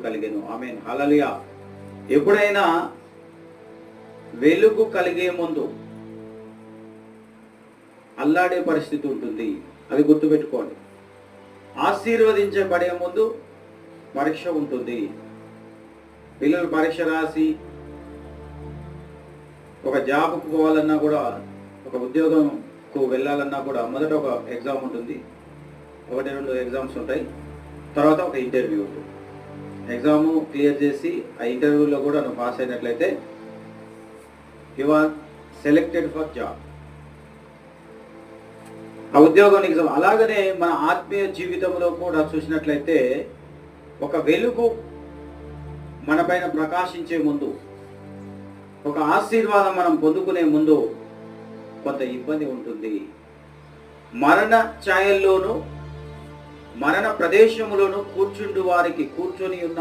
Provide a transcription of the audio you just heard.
కలిగెను. ఆమేన్, హల్లెలూయా. ఎప్పుడైనా వెలుగు కలిగే ముందు అల్లాడే పరిస్థితి ఉంటుంది, అది గుర్తుపెట్టుకోండి. ఆశీర్వదించబడే ముందు పరీక్ష ఉంటుంది. పిల్లలు పరీక్ష రాసి ఒక జాబ్కు పోవాలన్నా కూడా, ఒక ఉద్యోగంకు వెళ్ళాలన్నా కూడా మొదట ఒక ఎగ్జామ్ ఉంటుంది, 1-2 ఎగ్జామ్స్ ఉంటాయి, తర్వాత ఒక ఇంటర్వ్యూ ఉంటుంది. ఎగ్జామ్ క్లియర్ చేసి ఆ ఇంటర్వ్యూలో కూడా నువ్వు పాస్ అయినట్లయితే you are selected for job, ఆ ఉద్యోగం ఎగ్జామ్. అలాగనే మన ఆత్మీయ జీవితంలో కూడా చూసినట్లయితే ఒక వెలుగు మన పైన ప్రకాశించే ముందు, ఒక ఆశీర్వాదం మనం పొందుకునే ముందు కొంత ఇబ్బంది ఉంటుంది. మరణ ఛాయల్లోనూ మరణ ప్రదేశములోనూ కూర్చుండు వారికి కూర్చొని ఉన్న